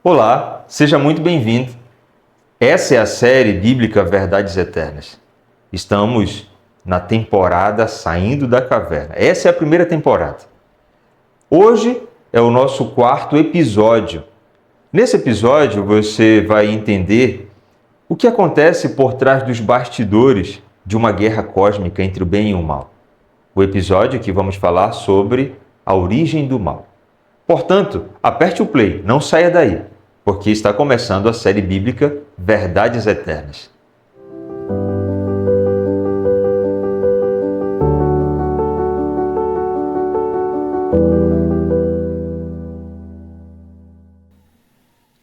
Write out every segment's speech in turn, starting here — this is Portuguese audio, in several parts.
Olá, seja muito bem-vindo. Essa é a série bíblica Verdades Eternas. Estamos na temporada Saindo da Caverna. Essa é a primeira temporada. Hoje é o nosso quarto episódio. Nesse episódio você vai entender o que acontece por trás dos bastidores de uma guerra cósmica entre o bem e o mal. O episódio que vamos falar sobre a origem do mal. Portanto, aperte o play, não saia daí, porque está começando a série bíblica Verdades Eternas.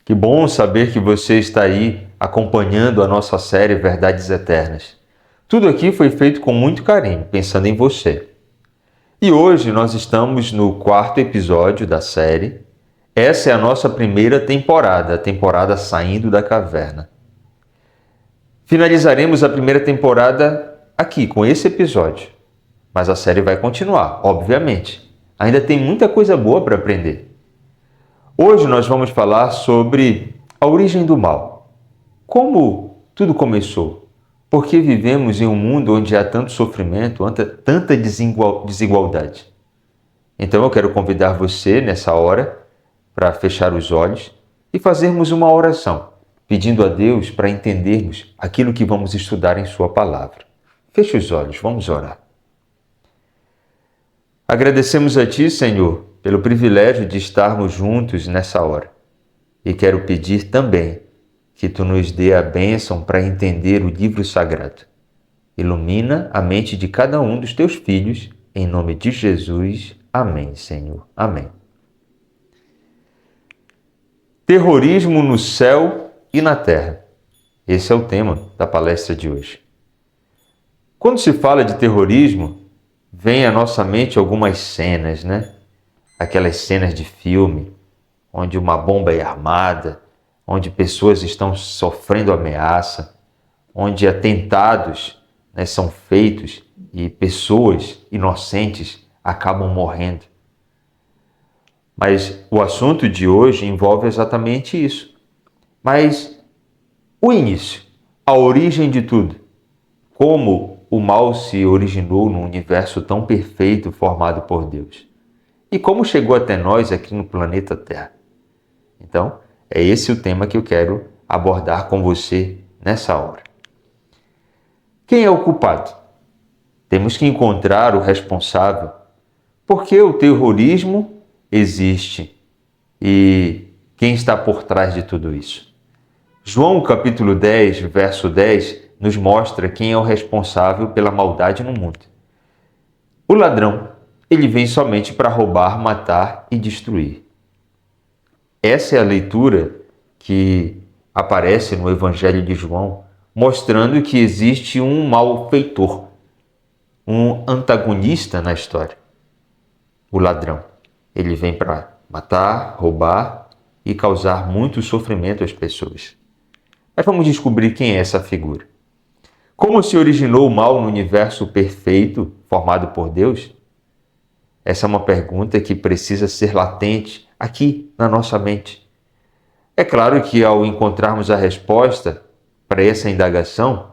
Que bom saber que você está aí acompanhando a nossa série Verdades Eternas. Tudo aqui foi feito com muito carinho, pensando em você. E hoje nós estamos no quarto episódio da série. Essa é a nossa primeira temporada, a temporada Saindo da Caverna. Finalizaremos a primeira temporada aqui, com esse episódio. Mas a série vai continuar, obviamente. Ainda tem muita coisa boa para aprender. Hoje nós vamos falar sobre a origem do mal. Como tudo começou? Por que vivemos em um mundo onde há tanto sofrimento, tanta desigualdade? Então eu quero convidar você nessa hora para fechar os olhos e fazermos uma oração, pedindo a Deus para entendermos aquilo que vamos estudar em Sua Palavra. Feche os olhos, vamos orar. Agradecemos a Ti, Senhor, pelo privilégio de estarmos juntos nessa hora. E quero pedir também que Tu nos dê a bênção para entender o livro sagrado. Ilumina a mente de cada um dos Teus filhos, em nome de Jesus. Amém, Senhor. Amém. Terrorismo no céu e na terra. Esse é o tema da palestra de hoje. Quando se fala de terrorismo, vem à nossa mente algumas cenas, né? Aquelas cenas de filme, onde uma bomba é armada, onde pessoas estão sofrendo ameaça, onde atentados, né, são feitos e pessoas inocentes acabam morrendo. Mas o assunto de hoje envolve exatamente isso. Mas o início, a origem de tudo. Como o mal se originou num universo tão perfeito formado por Deus. E como chegou até nós aqui no planeta Terra. Então, é esse o tema que eu quero abordar com você nessa hora. Quem é o culpado? Temos que encontrar o responsável. Por que o terrorismo existe? E quem está por trás de tudo isso? João capítulo 10, verso 10, nos mostra quem é o responsável pela maldade no mundo. O ladrão, ele vem somente para roubar, matar e destruir. Essa é a leitura que aparece no Evangelho de João, mostrando que existe um malfeitor, um antagonista na história. O ladrão. Ele vem para matar, roubar e causar muito sofrimento às pessoas. Mas vamos descobrir quem é essa figura. Como se originou o mal no universo perfeito formado por Deus? Essa é uma pergunta que precisa ser latente aqui na nossa mente. É claro que ao encontrarmos a resposta para essa indagação,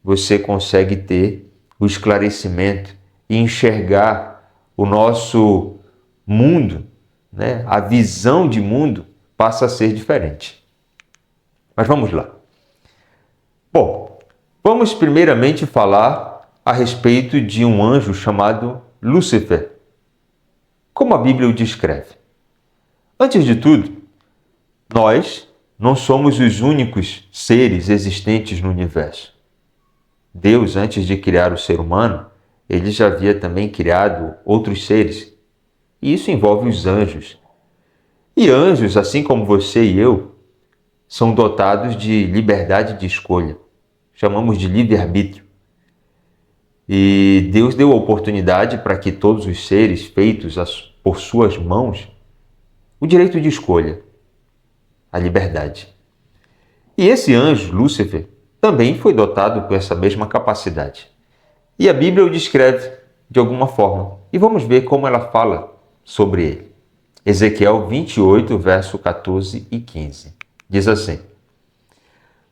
você consegue ter o esclarecimento e enxergar o nosso mundo, né? A visão de mundo passa a ser diferente. Mas vamos lá. Bom, vamos primeiramente falar a respeito de um anjo chamado Lúcifer. Como a Bíblia o descreve? Antes de tudo, nós não somos os únicos seres existentes no universo. Deus, antes de criar o ser humano, ele já havia também criado outros seres. E isso envolve os anjos. E anjos, assim como você e eu, são dotados de liberdade de escolha. Chamamos de livre-arbítrio. E Deus deu a oportunidade para que todos os seres feitos por suas mãos, o direito de escolha, a liberdade. E esse anjo, Lúcifer, também foi dotado com essa mesma capacidade. E a Bíblia o descreve de alguma forma. E vamos ver como ela fala sobre ele. Ezequiel 28, verso 14 e 15. Diz assim: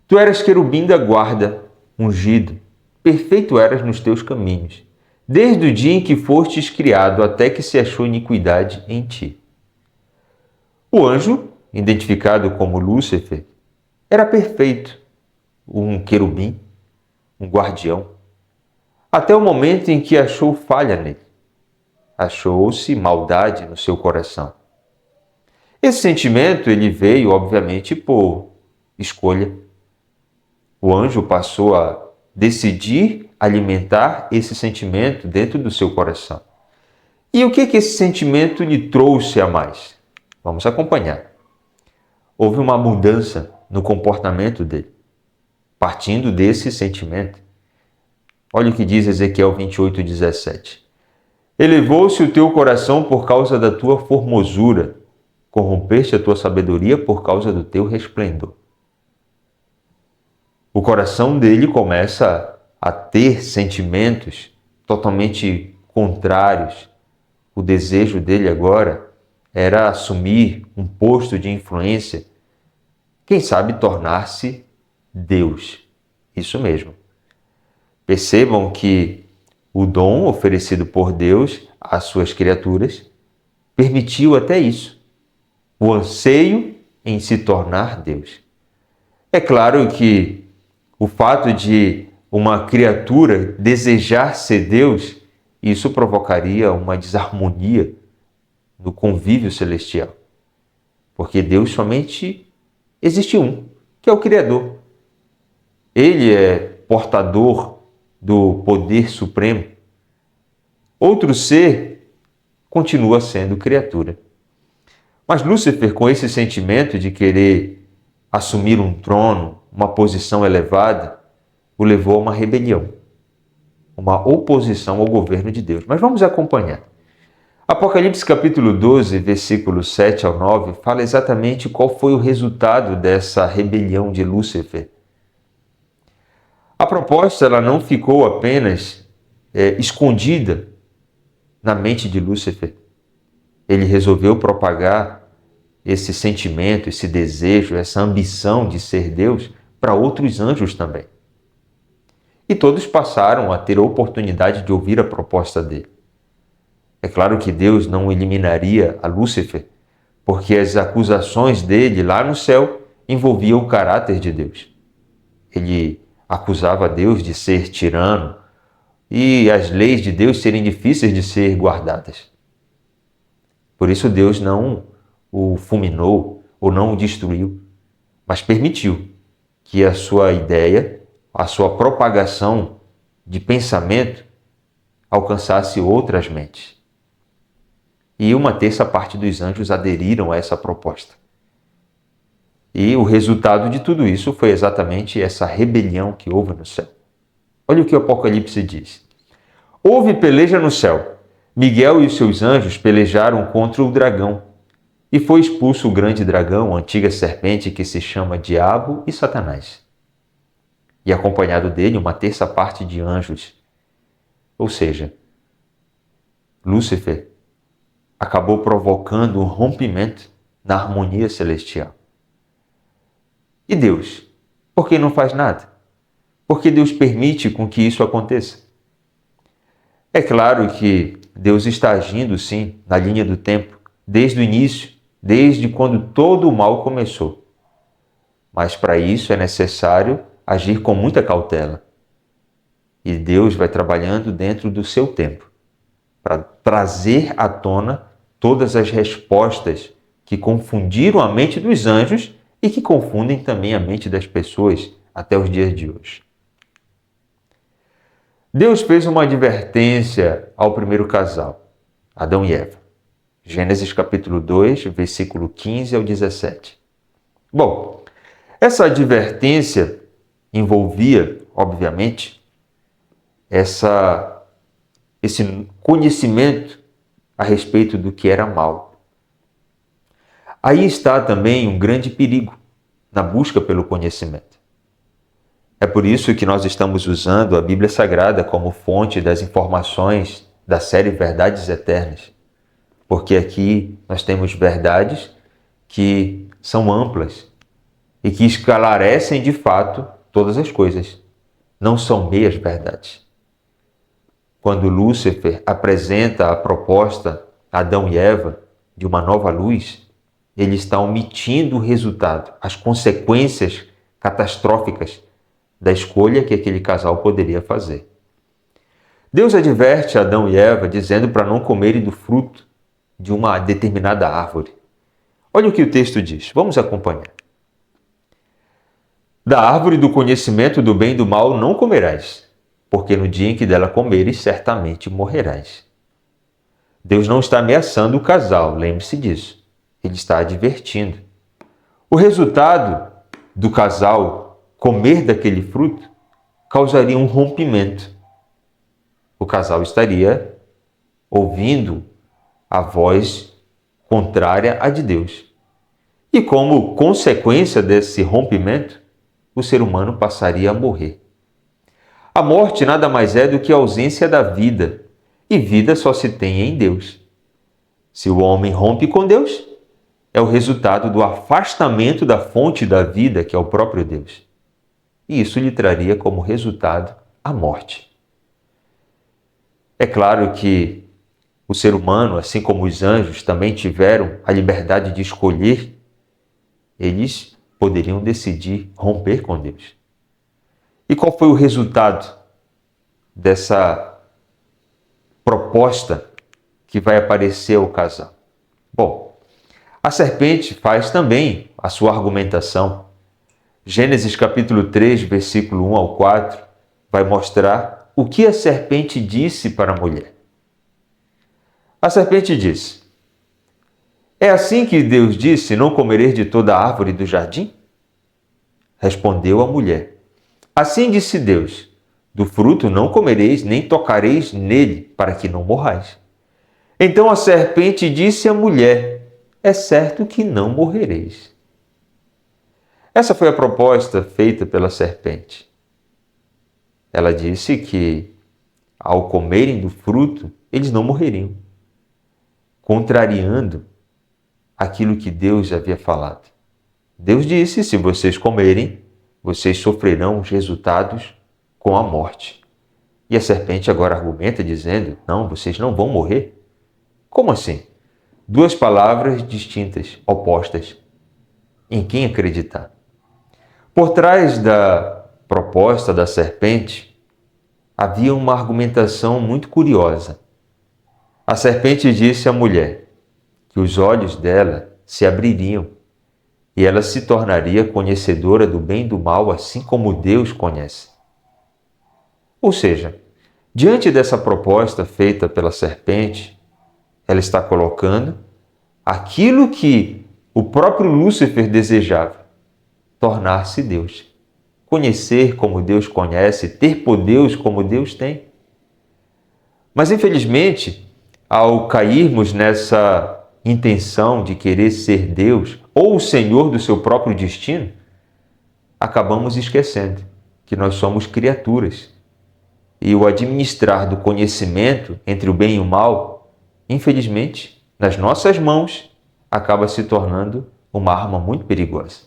Tu eras querubim da guarda, ungido, perfeito eras nos teus caminhos, desde o dia em que fostes criado até que se achou iniquidade em ti. O anjo, identificado como Lúcifer, era perfeito, um querubim, um guardião, até o momento em que achou falha nele. Achou-se maldade no seu coração. Esse sentimento ele veio, obviamente, por escolha. O anjo passou a decidir alimentar esse sentimento dentro do seu coração. E o que esse sentimento lhe trouxe a mais? Vamos acompanhar. Houve uma mudança no comportamento dele, partindo desse sentimento. Olha o que diz Ezequiel 28, 17. Elevou-se o teu coração por causa da tua formosura, corrompeste a tua sabedoria por causa do teu resplendor. O coração dele começa a ter sentimentos totalmente contrários. O desejo dele agora era assumir um posto de influência, quem sabe tornar-se Deus. Isso mesmo. Percebam que o dom oferecido por Deus às suas criaturas permitiu até isso, o anseio em se tornar Deus. É claro que o fato de uma criatura desejar ser Deus, isso provocaria uma desarmonia no convívio celestial. Porque Deus somente existe um, que é o Criador. Ele é portador do poder supremo. Outro ser continua sendo criatura. Mas Lúcifer, com esse sentimento de querer assumir um trono, uma posição elevada, o levou a uma rebelião, uma oposição ao governo de Deus. Mas vamos acompanhar. Apocalipse capítulo 12, versículos 7 ao 9, fala exatamente qual foi o resultado dessa rebelião de Lúcifer. A proposta ela não ficou apenas escondida na mente de Lúcifer. Ele resolveu propagar esse sentimento, esse desejo, essa ambição de ser Deus para outros anjos também. E todos passaram a ter a oportunidade de ouvir a proposta dele. É claro que Deus não eliminaria a Lúcifer, porque as acusações dele lá no céu envolviam o caráter de Deus. Ele acusava Deus de ser tirano e as leis de Deus serem difíceis de ser guardadas. Por isso Deus não o fulminou ou não o destruiu, mas permitiu que a sua ideia, a sua propagação de pensamento alcançasse outras mentes. E uma terça parte dos anjos aderiram a essa proposta. E o resultado de tudo isso foi exatamente essa rebelião que houve no céu. Olha o que o Apocalipse diz. Houve peleja no céu. Miguel e os seus anjos pelejaram contra o dragão. E foi expulso o grande dragão, a antiga serpente que se chama Diabo e Satanás. E acompanhado dele uma terça parte de anjos. Ou seja, Lúcifer acabou provocando um rompimento na harmonia celestial. E Deus? Por que não faz nada? Por que Deus permite com que isso aconteça? É claro que Deus está agindo, sim, na linha do tempo, desde o início, desde quando todo o mal começou. Mas para isso é necessário agir com muita cautela. E Deus vai trabalhando dentro do seu tempo, para trazer à tona todas as respostas que confundiram a mente dos anjos e que confundem também a mente das pessoas até os dias de hoje. Deus fez uma advertência ao primeiro casal, Adão e Eva. Gênesis capítulo 2, versículo 15 ao 17. Bom, essa advertência envolvia, obviamente, esse conhecimento a respeito do que era mal. Aí está também um grande perigo na busca pelo conhecimento. É por isso que nós estamos usando a Bíblia Sagrada como fonte das informações da série Verdades Eternas. porque aqui nós temos verdades que são amplas e que esclarecem de fato todas as coisas. Não são meias verdades. Quando Lúcifer apresenta a proposta a Adão e Eva de uma nova luz, ele está omitindo o resultado, as consequências catastróficas da escolha que aquele casal poderia fazer. Deus adverte Adão e Eva dizendo para não comerem do fruto de uma determinada árvore. Olha o que o texto diz, vamos acompanhar. Da árvore do conhecimento do bem e do mal não comerás, porque no dia em que dela comeres, certamente morrerás. Deus não está ameaçando o casal, lembre-se disso. Ele está advertindo. O resultado do casal comer daquele fruto causaria um rompimento. O casal estaria ouvindo a voz contrária à de Deus. E como consequência desse rompimento, o ser humano passaria a morrer. A morte nada mais é do que a ausência da vida, e vida só se tem em Deus. Se o homem rompe com Deus, é o resultado do afastamento da fonte da vida, que é o próprio Deus. E isso lhe traria como resultado a morte. É claro que o ser humano, assim como os anjos, também tiveram a liberdade de escolher. Eles poderiam decidir romper com Deus. E qual foi o resultado dessa proposta que vai aparecer ao casal? Bom, a serpente faz também a sua argumentação. Gênesis capítulo 3, versículo 1 ao 4, vai mostrar o que a serpente disse para a mulher. A serpente disse: é assim que Deus disse, não comereis de toda a árvore do jardim? Respondeu a mulher: assim disse Deus, do fruto não comereis, nem tocareis nele, para que não morrais. Então a serpente disse à mulher: é certo que não morrereis. Essa foi a proposta feita pela serpente. Ela disse que, ao comerem do fruto, eles não morreriam, contrariando aquilo que Deus havia falado. Deus disse: se vocês comerem, vocês sofrerão os resultados com a morte. E a serpente agora argumenta dizendo: não, vocês não vão morrer. Como assim? Duas palavras distintas, opostas. Em quem acreditar? Por trás da proposta da serpente, havia uma argumentação muito curiosa. A serpente disse à mulher que os olhos dela se abririam e ela se tornaria conhecedora do bem e do mal, assim como Deus conhece. Ou seja, diante dessa proposta feita pela serpente, ela está colocando aquilo que o próprio Lúcifer desejava: tornar-se Deus, conhecer como Deus conhece, ter por Deus como Deus tem. Mas, infelizmente, ao cairmos nessa intenção de querer ser Deus ou o Senhor do seu próprio destino, acabamos esquecendo que nós somos criaturas. E o administrar do conhecimento entre o bem e o mal, infelizmente, nas nossas mãos, acaba se tornando uma arma muito perigosa.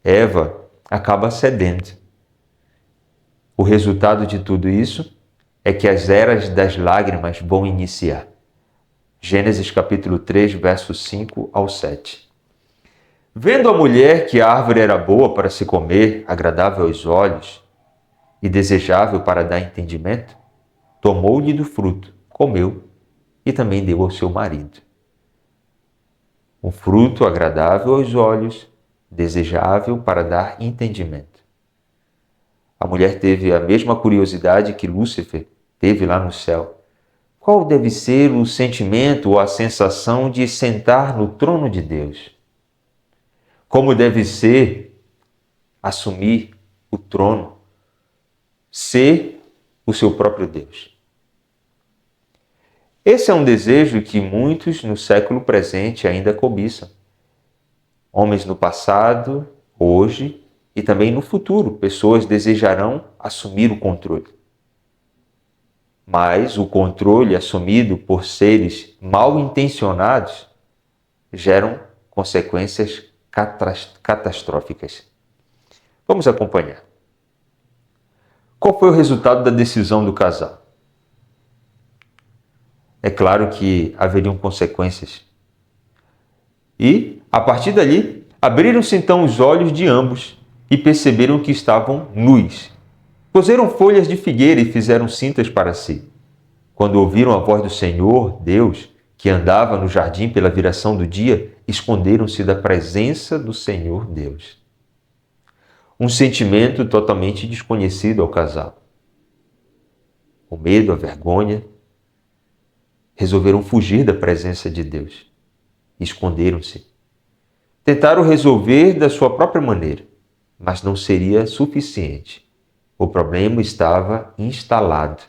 Eva acaba cedendo. O resultado de tudo isso é que as eras das lágrimas vão iniciar. Gênesis capítulo 3, versos 5 ao 7. Vendo a mulher que a árvore era boa para se comer, agradável aos olhos e desejável para dar entendimento, tomou-lhe do fruto, comeu e também deu ao seu marido. Um fruto agradável aos olhos, desejável para dar entendimento. A mulher teve a mesma curiosidade que Lúcifer teve lá no céu. Qual deve ser o sentimento ou a sensação de sentar no trono de Deus? Como deve ser assumir o trono, ser o seu próprio Deus? Esse é um desejo que muitos no século presente ainda cobiçam. Homens no passado, hoje e também no futuro, pessoas desejarão assumir o controle. mas o controle assumido por seres mal intencionados geram consequências catastróficas. Vamos acompanhar. Qual foi o resultado da decisão do casal? É claro que haveriam consequências. E, a partir dali, abriram-se então os olhos de ambos e perceberam que estavam nus. Coseram folhas de figueira e fizeram cintas para si. Quando ouviram a voz do Senhor, Deus, que andava no jardim pela viração do dia, esconderam-se da presença do Senhor Deus. Um sentimento totalmente desconhecido ao casal. O medo, a vergonha, resolveram fugir da presença de Deus. Esconderam-se. Tentaram resolver da sua própria maneira, mas não seria suficiente. O problema estava instalado.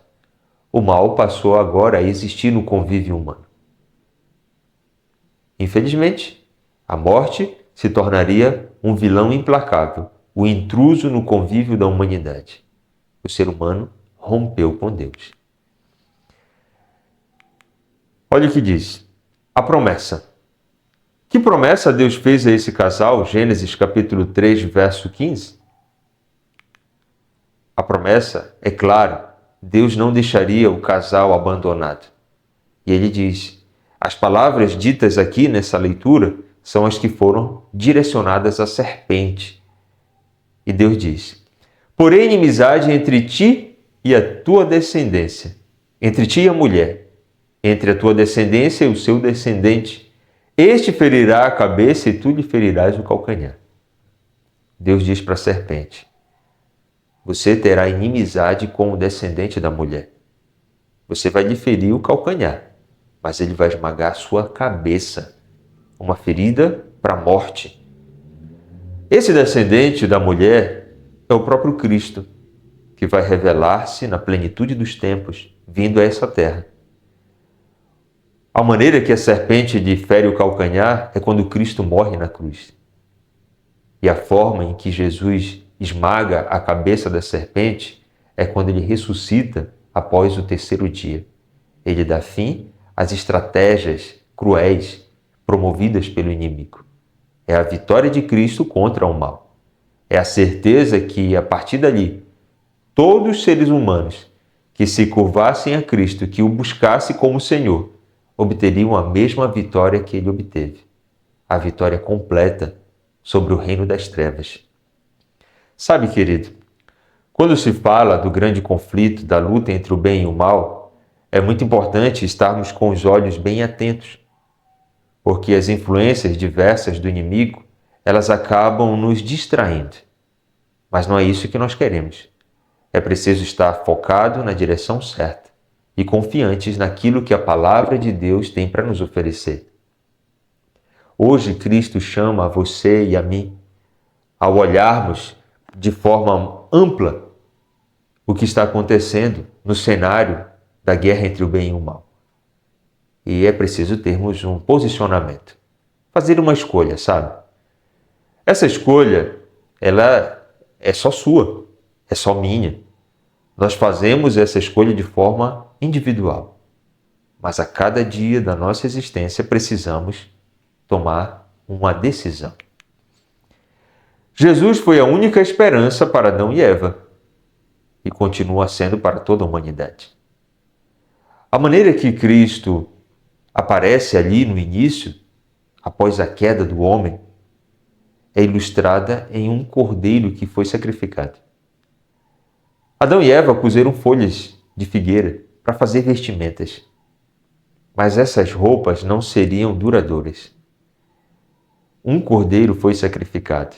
O mal passou agora a existir no convívio humano. Infelizmente, a morte se tornaria um vilão implacável, o intruso no convívio da humanidade. O ser humano rompeu com Deus. Olha o que diz. A promessa. Que promessa Deus fez a esse casal? Gênesis capítulo 3, verso 15. A promessa, é claro, Deus não deixaria o casal abandonado. E ele diz, as palavras ditas aqui nessa leitura são as que foram direcionadas à serpente. E Deus diz, porém inimizade entre ti e a tua descendência, entre ti e a mulher, entre a tua descendência e o seu descendente. Este ferirá a cabeça e tu lhe ferirás o calcanhar. Deus diz para a serpente, você terá inimizade com o descendente da mulher. Você vai lhe ferir o calcanhar, mas ele vai esmagar a sua cabeça. Uma ferida para a morte. Esse descendente da mulher é o próprio Cristo, que vai revelar-se na plenitude dos tempos, vindo a essa terra. A maneira que a serpente lhe fere o calcanhar é quando Cristo morre na cruz. E a forma em que Jesus esmaga a cabeça da serpente é quando ele ressuscita após o terceiro dia. Ele dá fim às estratégias cruéis promovidas pelo inimigo. É a vitória de Cristo contra o mal. É a certeza que, a partir dali, todos os seres humanos que se curvassem a Cristo, que o buscassem como Senhor, obteriam a mesma vitória que ele obteve. A vitória completa sobre o reino das trevas. Sabe, querido, quando se fala do grande conflito, da luta entre o bem e o mal, é muito importante estarmos com os olhos bem atentos, porque as influências diversas do inimigo, elas acabam nos distraindo. Mas não é isso que nós queremos. É preciso estar focado na direção certa e confiantes naquilo que a palavra de Deus tem para nos oferecer. Hoje, Cristo chama a você e a mim, ao olharmos de forma ampla o que está acontecendo no cenário da guerra entre o bem e o mal. E é preciso termos um posicionamento. Fazer uma escolha, sabe? Essa escolha, ela é só sua, é só minha. Nós fazemos essa escolha de forma individual. Mas a cada dia da nossa existência precisamos tomar uma decisão. Jesus foi a única esperança para Adão e Eva e continua sendo para toda a humanidade. A maneira que Cristo aparece ali no início, após a queda do homem, é ilustrada em um cordeiro que foi sacrificado. Adão e Eva coseram folhas de figueira para fazer vestimentas, mas essas roupas não seriam duradouras. Um cordeiro foi sacrificado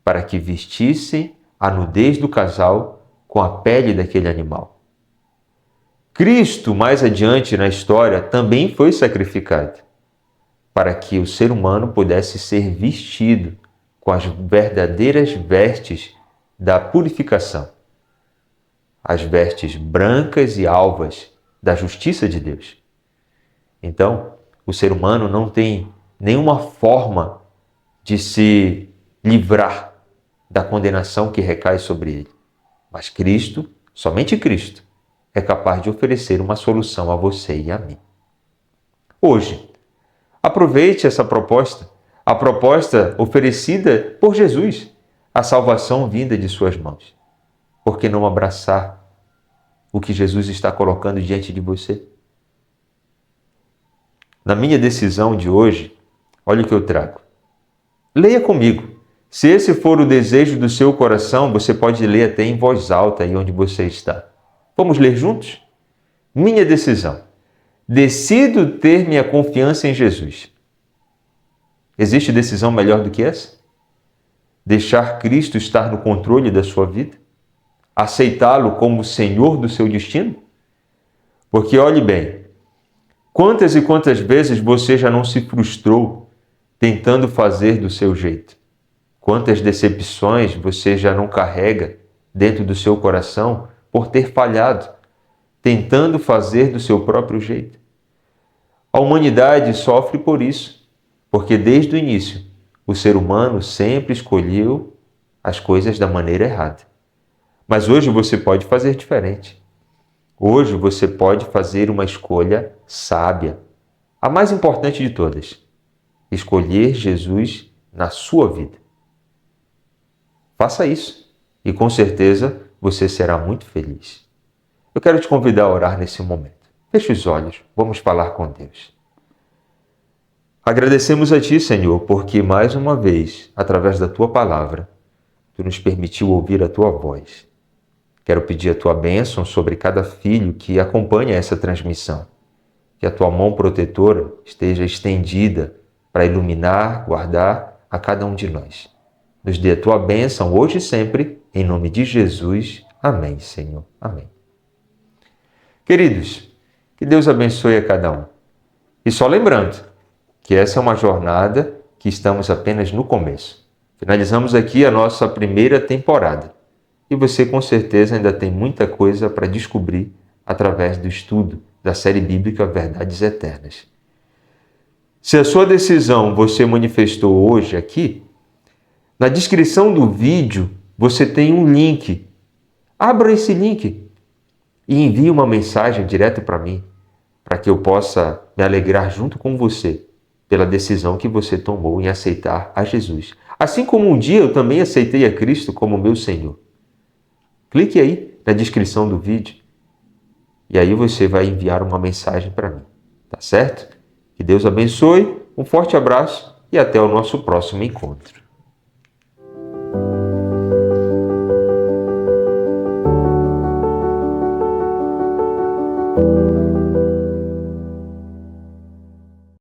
para que vestissem a nudez do casal com a pele daquele animal. Cristo, mais adiante na história, também foi sacrificado para que o ser humano pudesse ser vestido com as verdadeiras vestes da purificação, as vestes brancas e alvas da justiça de Deus. Então, o ser humano não tem nenhuma forma de se livrar da condenação que recai sobre ele. Mas Cristo, somente Cristo, é capaz de oferecer uma solução a você e a mim. Hoje, aproveite essa proposta, a proposta oferecida por Jesus, a salvação vinda de suas mãos. Por que não abraçar o que Jesus está colocando diante de você? Na minha decisão de hoje, olha o que eu trago. Leia comigo. Se esse for o desejo do seu coração, você pode ler até em voz alta aí onde você está. Vamos ler juntos? Minha decisão. Decido ter minha confiança em Jesus. Existe decisão melhor do que essa? Deixar Cristo estar no controle da sua vida? Aceitá-lo como Senhor do seu destino? Porque olhe bem, quantas e quantas vezes você já não se frustrou tentando fazer do seu jeito? Quantas decepções você já não carrega dentro do seu coração por ter falhado, tentando fazer do seu próprio jeito? A humanidade sofre por isso, porque desde o início o ser humano sempre escolheu as coisas da maneira errada. Mas hoje você pode fazer diferente. Hoje você pode fazer uma escolha sábia, a mais importante de todas: escolher Jesus na sua vida. Faça isso e com certeza você será muito feliz. Eu quero te convidar a orar nesse momento. Feche os olhos, vamos falar com Deus. Agradecemos a Ti, Senhor, porque mais uma vez, através da Tua palavra, Tu nos permitiu ouvir a Tua voz. Quero pedir a Tua bênção sobre cada filho que acompanha essa transmissão. Que a Tua mão protetora esteja estendida para iluminar, guardar a cada um de nós. Nos dê a Tua bênção hoje e sempre, em nome de Jesus. Amém, Senhor. Amém. Queridos, que Deus abençoe a cada um. E só lembrando que essa é uma jornada que estamos apenas no começo. Finalizamos aqui a nossa primeira temporada. E você com certeza ainda tem muita coisa para descobrir através do estudo da série bíblica Verdades Eternas. Se a sua decisão você manifestou hoje aqui, na descrição do vídeo você tem um link. Abra esse link e envie uma mensagem direto para mim, para que eu possa me alegrar junto com você pela decisão que você tomou em aceitar a Jesus. Assim como um dia eu também aceitei a Cristo como meu Senhor. Clique aí na descrição do vídeo e aí você vai enviar uma mensagem para mim, tá certo? Que Deus abençoe, um forte abraço e até o nosso próximo encontro.